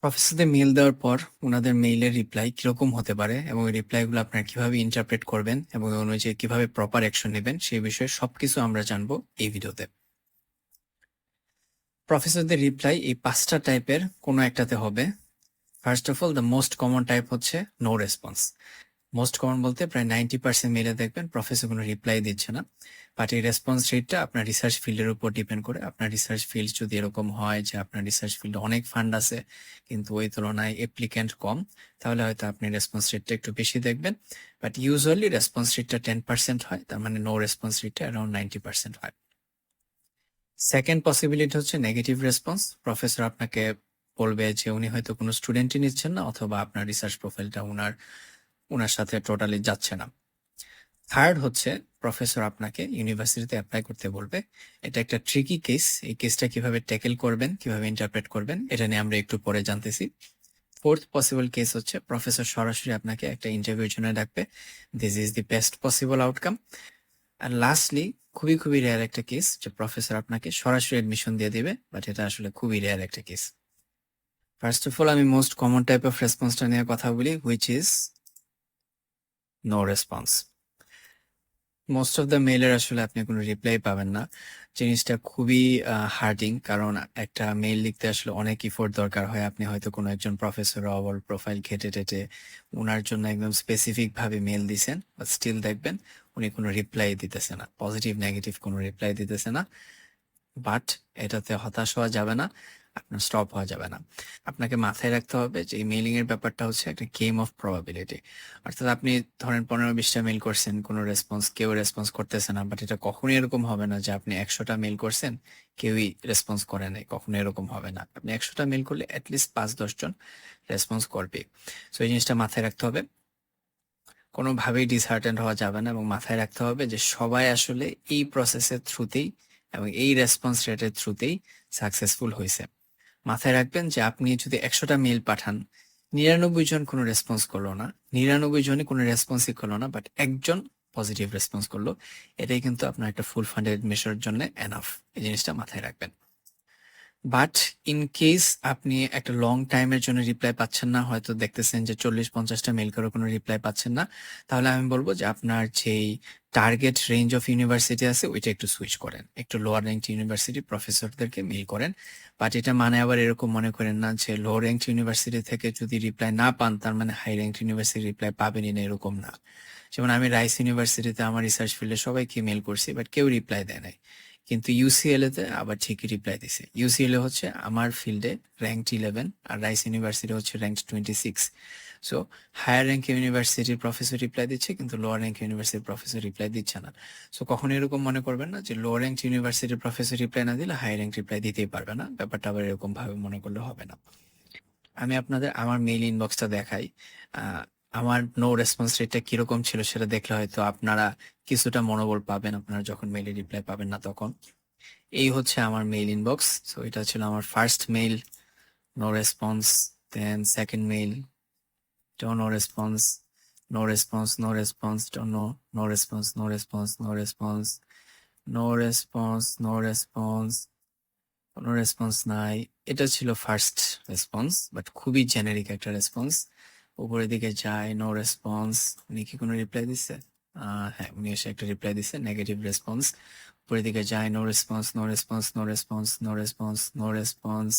প্রফেসরদের mail দেওয়ার পর ওনাদের মেইলের রিপ্লাই কিরকম হতে পারে এবং এই রিপ্লাইগুলো আপনারা কিভাবে ইন্টারপ্রেট করবেন এবং এই অনুযায়ী কিভাবে প্রপার অ্যাকশন নেবেন সেই বিষয়ে সবকিছু আমরা জানবো এই ভিডিওতে। প্রফেসরদের রিপ্লাই এই 5টা টাইপের কোনো একটাতে হবে। First of all, the most common type হচ্ছে নো রেসপন্স। মোস্ট কমন বলতে প্রায় 90% মেলে দেখবেন প্রফেসর কোনো রিপ্লাই দিচ্ছে না। বাট এই রেসপন্স রেটটা আপনার রিসার্চ ফিল্ডের উপর ডিপেন্ড করে। আপনার রিসার্চ ফিল্ড যদি এরকম হয় যে আপনার রিসার্চ ফিল্ডে অনেক ফান্ড আছে কিন্তু ওই তুলনায় অ্যাপ্লিক্যান্ট কম, তাহলে হয়তো আপনি রেসপন্স রেটটা একটু বেশি দেখবেন। বাট ইউজুয়ালি রেসপন্স রেটটা 10% হয়, তার মানে নো রেসপন্স রেটটা অ্যারাউন্ড 90% হয়। সেকেন্ড পসিবিলিটি হচ্ছে নেগেটিভ রেসপন্স। প্রফেসর আপনাকে বলবে যে উনি হয়তো কোনো স্টুডেন্টই নিচ্ছেন না, অথবা আপনার রিসার্চ প্রোফাইলটা ওনার সাথে টোটালি যাচ্ছে না। থার্ড হচ্ছে প্রফেসর আপনাকে ইউনিভার্সিটিতে অ্যাপ্লাই করতে বলবে। এটা একটা ট্রিকি কেস। এই কেসটা কিভাবে ট্যাকেল করবেন, কিভাবে ইন্টারপ্রেট করবেন, এটা নিয়ে আমরা একটু পরে জানতেছি। ফোর্থ পসিবল কেস হচ্ছে প্রফেসর সরাসরি আপনাকে একটা ইন্টারভিউর জন্য ডাকবে। This is the best possible outcome. আর লাস্টলি, খুবই খুবই রেয়ার একটা কেস যে প্রফেসর আপনাকে সরাসরি অ্যাডমিশন দিয়ে দিবে, বাট এটা আসলে খুবই রেয়ার একটা কেস। ফার্স্ট অফ অল, আমি মোস্ট কমন টাইপ অফ রেসপন্সটা নিয়ে কথা বলি, which is no response. Most of the মেইলের আসলে আপনি কোনো রিপ্লাই পাবেন না। জিনিসটা খুবই হার্টিং, কারণ একটা মেইল লিখতে আসলে অনেক ইফোর্ট দরকার হয়। আপনি হয়তো কোনো একজন প্রফেসর ওর প্রোফাইল ঘেটে টেটে ওনার জন্য একদম স্পেসিফিক ভাবে মেইল দিছেন, বাট স্টিল দেখবেন উনি কোনো রিপ্লাই দিতেছে না, পজিটিভ নেগেটিভ কোনো রিপ্লাই দিতেছে না। বাট এটাতে হতাশ হওয়া যাবে না, আপনার স্টপ হওয়া যাবে না। আপনাকে মাথায় রাখতে হবে যে এই মেইলিং এর ব্যাপারটা হচ্ছে একটা গেম অফ প্রবাবিলিটি। অর্থাৎ আপনি ধরেন 15-20টা মেইল করছেন, কোনো কেউ রেসপন্স করতেছে না, বাট এটা কখনোই এরকম হবে না যে আপনি 100টা মেইল করছেন কেউই রেসপন্স করে নাই। কখনো এরকম হবে না। আপনি 100টা মেইল করলে অ্যাটলিস্ট 5-10 জন রেসপন্স করবে। সো এই জিনিসটা মাথায় রাখতে হবে। কোনোভাবেই ডিসহার্টেন্ড হওয়া যাবে না, এবং মাথায় রাখতে হবে যে সবাই আসলে এই প্রসেসের থ্রুতেই এবং এই রেসপন্স রেটের থ্রুতেই সাকসেসফুল হয়েছে। মাথায় রাখবেন যে আপনি যদি 100টা মেইল পাঠান, 99 জন কোনো রেসপন্স করলো না, 99 জনই কোনো রেসপন্সই করলো না, বাট একজন পজিটিভ রেসপন্স করলো, এটাই কিন্তু আপনার একটা ফুল ফান্ডেড মেশার জন্য এনাফ। এই জিনিসটা মাথায় রাখবেন। বাট ইন কেস আপনি একটা লং টাইমের জন্য রিপ্লাই পাচ্ছেন না, হয়তো দেখতেছেন যে 40-50টা মেইল করে কোনো রিপ্লাই পাচ্ছেন না, তাহলে আমি বলবো যে আপনার যেই টার্গেট রেঞ্জ অফ ইউনিভার্সিটি আছে ওইটা একটু সুইচ করেন, একটু লোয়ার র্যাঙ্ক ইউনিভার্সিটি প্রফেসরদেরকে মেইল করেন। বাট এটা মানে আবার এরকম মনে করেন না যে লো র্যাঙ্ক ইউনিভার্সিটি থেকে যদি রিপ্লাই না পান তার মানে হাই র্যাঙ্ক ইউনিভার্সিটি রিপ্লাই পাবেনই না, এরকম না। যেমন আমি রাইস ইউনিভার্সিটিতে আমার রিসার্চ ফিল্ডে সবাইকে মেইল করছি, বাট কেউ রিপ্লাই দেয় নাই। কিন্তু ইউসিএল তে আবার ঠিকই রিপ্লাই দিছে। ইউসিএল হচ্ছে আমার ফিল্ডে র্যাঙ্কড 11 আর রাইস ইউনিভার্সিটি হচ্ছে র্যাঙ্কড 26। সো হায়ার র্যাঙ্ক ইউনিভার্সিটির প্রফেসর রিপ্লাই দিচ্ছে কিন্তু লোয়ার র্যাঙ্ক ইউনিভার্সিটির প্রফেসর রিপ্লাই দিচ্ছে না। সো কখনো এরকম মনে করবেন না যে লোয়ার র্যাঙ্ক ইউনিভার্সিটির প্রফেসর রিপ্লাই না দিলে হায়ার র্যাঙ্ক রিপ্লাই দিতেই পারবে না। ব্যাপারটা আবার এরকম ভাবে মনে করলে হবে না। আমি আপনাদের আমার মেইল ইনবক্সটা দেখাই। আহ, আমার নো রেসপন্স রেটটা কিরকম ছিল সেটা দেখলে হয়তো আপনারা কিছুটা মনোবল পাবেন আপনারা যখন মেইলে রিপ্লাই পাবেন না তখন। এই হচ্ছে আমার মেইল ইনবক্স। সো এটা ছিল আমার first mail, no response. Then second mail, no response, no response, no response, no response, no response, no response, no response, no response, কোনো রেসপন্স নাই। এটা ছিল ফার্স্ট রেসপন্স, বাট খুবই জেনারিক একটা রেসপন্স। উপরের দিকে যায়, নো রেসপন্স। উনি কি কোনো রিপ্লাই দিচ্ছে? হ্যাঁ, উনি এসে একটা রিপ্লাই দিচ্ছে, নেগেটিভ রেসপন্স। উপরের দিকে যায়, no response, no response, no response, no response, no response.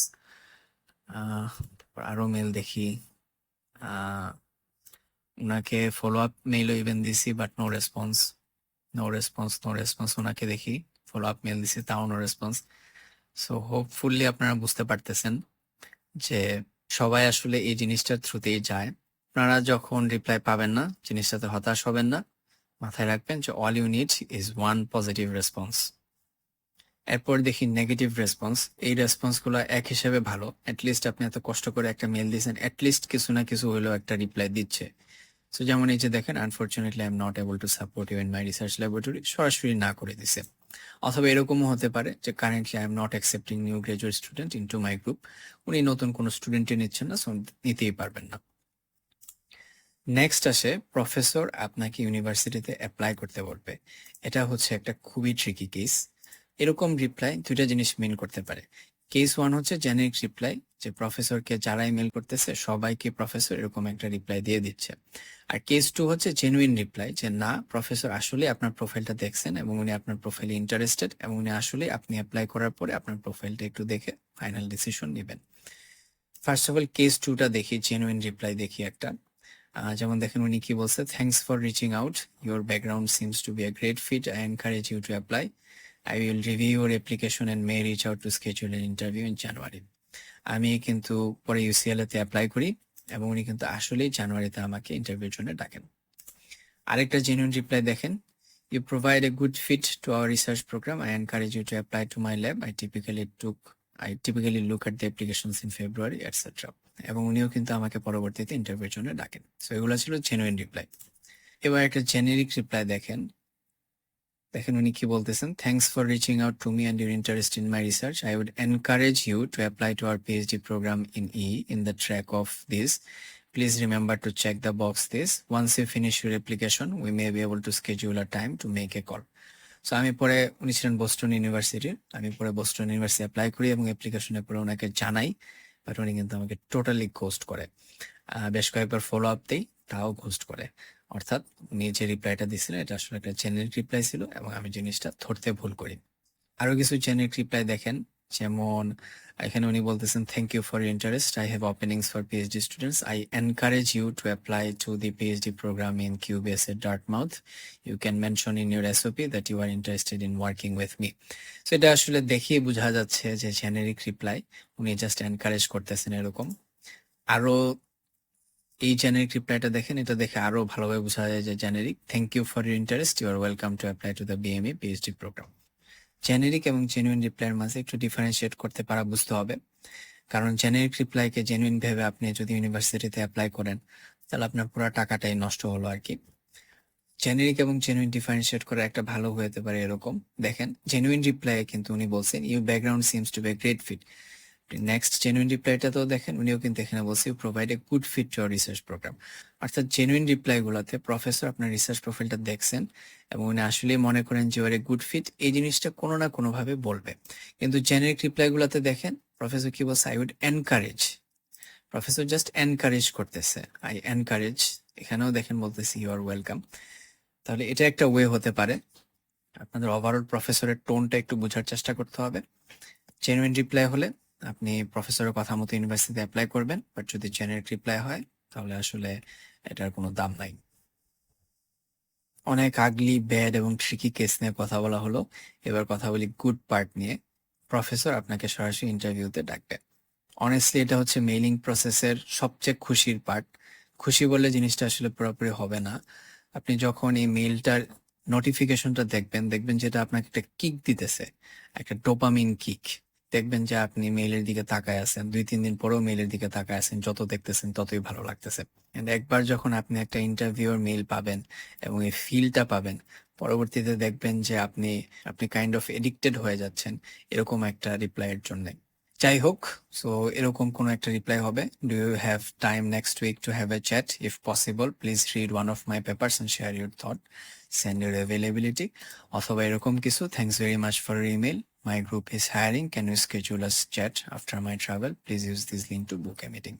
আরো মেল দেখি। আহ উনাকে ফলো আপ মেইলও ইভেন দিছি, but no response, no response, no response. ওনাকে দেখি, ফলো আপ মেল দিছি, তাও নো রেসপন্স। সো হোপফুলি আপনারা বুঝতে পারতেছেন যে সবাই আসলে এই জিনিসটার থ্রুতেই যায়। আপনারা যখন রিপ্লাই পাবেন না, জিনিসটাতে হতাশ হবেন না। মাথায় রাখবেন যে all you need is one positive response. এরপর দেখি নেগেটিভ রেসপন্স। এই রেসপন্সগুলো এক হিসেবে ভালো, অ্যাটলিস্ট আপনি এত কষ্ট করে একটা মেল দিয়েছেন, অ্যাটলিস্ট কিছু না কিছু হলেও একটা রিপ্লাই দিচ্ছে। সো যেমন এই যে দেখেন, unfortunately I am not able to support you in my research laboratory, সরাসরি না করে দিছে। অথবা এরকমও হতে পারে যে currently I am not accepting new graduate student into my group, উনি নতুন কোনো স্টুডেন্টই নিচ্ছেন না, সো নিতেই পারবেন না। নেক্সট আসে প্রফেসর আপনাকে ইউনিভার্সিটিতে অ্যাপ্লাই করতে বলবে। এটা হচ্ছে একটা খুবই ট্রিকি কেস। এরকম রিপ্লাই দুইটা জিনিস মিন করতে পারে। কেস 1 হচ্ছে জেনেরিক রিপ্লাই, যে প্রফেসরকে যারা ইমেল করতেছে সবাইকে প্রফেসর এরকম একটা রিপ্লাই দিয়ে দিচ্ছে। আর কেস 2 হচ্ছে জেনুইন রিপ্লাই, যে না, প্রফেসর আসলে আপনার প্রোফাইলটা দেখছেন এবং উনি আপনার প্রোফাইলে ইন্টারেস্টেড এবং উনি আসলে আপনি অ্যাপ্লাই করার পরে আপনার প্রোফাইলটা একটু দেখে ফাইনাল ডিসিশন নেবেন। ফার্স্ট অফ অল কেস 2টা দেখি, জেনুইন রিপ্লাই দেখি একটা। যেমন দেখেন উনি কি বলছে, thanks for reaching out, your background seems to be a great fit, I encourage you to apply, I will review your application and may reach out to schedule an interview in January. আমি কিন্তু পরে UCL তে apply করি এবং উনি কিন্তু আসলেই জানুয়ারিতে আমাকে ইন্টারভিউর জন্য ডাকেন। আরেকটা জেনুইন রিপ্লাই দেখেন, you provide a good fit to our research program, I encourage you to apply to my lab, I typically look at the applications in February, etc. এবং উনিও কিন্তু আমাকে পরবর্তীতে ইন্টারভিউর জন্য ডাকেন। সো এগুলো ছিল জেনুইন রিপ্লাই। এবার একটা জেনেরিক রিপ্লাই দেখেন উনি কি বলতেছেন, thanks for reaching out to me and your interest in my research, I would encourage you to apply to our PhD program in in the track of this. Please remember to check the box this. Once you finish your application, we may be able to schedule a time to make a call. So আমি পরে, উনি ছিলেন Boston ইউনিভার্সিটির, আমি পরে Boston university apply করি এবং অ্যাপ্লিকেশনের পরে ওনাকে জানাই, বাট উনি কিন্তু আমাকে টোটালি ঘোস্ট করে। বেশ কয়েকবার ফলো আপ দেই, তাও ঘোস্ট করে। অর্থাৎ উনি যে রিপ্লাইটা দিছিলেন এটা আসলে একটা জেনারিক রিপ্লাই ছিল এবং আমি জিনিসটা ধরতে ভুল করি। আরো কিছু জেনারিক রিপ্লাই দেখেন, যেমন এখানে উনি বলতেছেন, thank you for your interest, I have openings for PhD students, I encourage you to apply to the PhD program in QBS at Dartmouth. You can mention in your SOP that you are interested in working with me. So এটা আসলে দেখিয়ে বোঝা যাচ্ছে যে generic reply, উনি just encourage করতেছেন এরকম। আরো এই জেনারিক রিপ্লাইটা দেখেন, এটা দেখে আরো ভালোভাবে বোঝা যায় যে generic, thank you for your interest, you are welcome to apply to the BME PhD program. Generic এবং জেনুইন রিপ্লাইয়ের মাঝে একটু ডিফারেন্সিয়েট করতে পারা বুঝতে হবে, কারণ জেনেরিক রিপ্লাইকে জেনুইন ভেবে আপনি যদি ইউনিভার্সিটিতে অ্যাপ্লাই করেন তাহলে আপনার পুরো টাকাটাই নষ্ট হলো আর কি। জেনেরিক এবং জেনুইন ডিফারেন্সিয়েট করা একটা ভালো হতে পারে এরকম। দেখেন জেনুইন রিপ্লাইয়ে কিন্তু উনি বলছেন, your background seems to be a great fit. Next genuine রিপ্লাইটা তো দেখেন, উনিও কিন্তু এখানে বলছে, you provide a good fit to our research program. অর্থাৎ জেনুইন রিপ্লাই গুলাতে প্রফেসর আপনার রিসার্চ প্রোফাইলটা দেখছেন এবং উনি আসলে মনে করেন যে ওর এ গুড ফিট, এই জিনিসটা কোনো না কোনো ভাবে বলবে। কিন্তু জেনেরিক রিপ্লাই গুলাতে দেখেন প্রফেসর কি বলছে, I would encourage, professor just encourage করতেছে, আই এনকারেজ। এখানেও দেখেন বলতেছি ইউ আর ওয়েলকাম। তাহলে এটা একটা ওয়ে হতে পারে। আপনাদের ওভারঅল প্রফেসরের টোনটা একটু বোঝার চেষ্টা করতে হবে। জেনুইন রিপ্লাই হলে আপনি প্রফেসরের কথা মতো ইউনিভার্সিটিতে অ্যাপ্লাই করবেন, বাট যদি জেনারিক রিপ্লাই হয় তাহলে আসলে এটার কোনো দাম নাই। অনেক আগলি, ব্যাড এবং ট্রিকি কেস নিয়ে কথা বলা হলো, এবার কথা বলি গুড পার্ট নিয়ে। প্রফেসর আপনাকে সরাসরি ইন্টারভিউতে ডাকবে। অনেস্টলি এটা হচ্ছে মেইলিং প্রসেসের সবচেয়ে খুশির পার্ট। খুশি বললে জিনিসটা আসলে পুরোপুরি হবে না। আপনি যখন এই মেইলটার নোটিফিকেশনটা দেখবেন যেটা আপনাকে একটা কিক দিতেছে, একটা ডোপামিন কিক। দেখবেন যে আপনি মেইলের দিকে তাকায় আছেন, 2-3 দিন পরেও মেইলের দিকে তাকায় আছেন, যত দেখতেছেন ততই ভালো লাগতেছে। And একবার যখন আপনি একটা ইন্টারভিউর মেইল পাবেন এবং এই ফিলটা পাবেন, পরবর্তীতে দেখবেন যে আপনি কাইন্ড অফ এডিক্টেড হয়ে যাচ্ছেন এরকম একটা রিপ্লাইয়ের জন্য। যাই হোক, সো এরকম কোনো একটা রিপ্লাই হবে, do you have time next week to have a chat, if possible please read one of my papers and share your thought, send your availability, অথবা এরকম কিছু, thanks very much for your email, my group is hiring, can you schedule us chat after my travel, please use this link to book a meeting.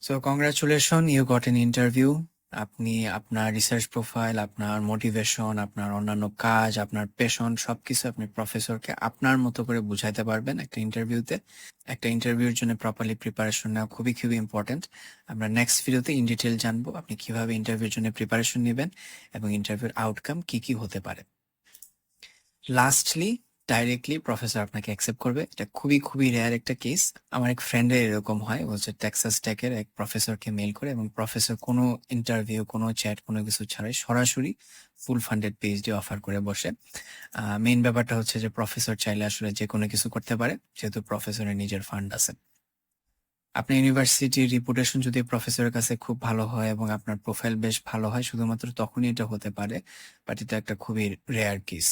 So congratulation, you got an interview. আপনি আপনার research profile, আপনার motivation, আপনার অন্যান্য কাজ, আপনার passion সবকিছু আপনি প্রফেসরকে আপনার মতো করে বুঝাইতে পারবেন একটা ইন্টারভিউতে। একটা ইন্টারভিউর জন্য প্রপারলি প্রিপারেশন নেওয়া খুবই খুবই ইম্পর্টেন্ট। আমরা নেক্সট ভিডিওতে ইন ডিটেল জানবো আপনি কিভাবে ইন্টারভিউর জন্য প্রিপারেশন নেবেন এবং ইন্টারভিউর আউটকাম কি কি হতে পারে। লাস্টলি, ডাইরেক্টলি প্রফেসর আপনাকে অ্যাকসেপ্ট করবে, এটা খুবই খুবই রেয়ার একটা কেস। আমার এক ফ্রেন্ডের এরকম হয়, ও হচ্ছে টেক্সাস টেকের এক প্রফেসরকে মেইল করে এবং প্রফেসর কোনো ইন্টারভিউ, কোনো চ্যাট, কোনো কিছু ছাড়াই সরাসরি ফুল ফান্ডেড PhD অফার করে বসে। মেইন ব্যাপারটা হচ্ছে যে প্রফেসর চাইলে আসলে যে কোনো কিছু করতে পারে, যেহেতু প্রফেসরের নিজের ফান্ড আছে। আপনার ইউনিভার্সিটির রিপুটেশন যদি প্রফেসরের কাছে খুব ভালো হয় এবং আপনার প্রোফাইল বেশ ভালো হয়, শুধুমাত্র তখনই এটা হতে পারে, বাট এটা একটা খুবই রেয়ার কেস।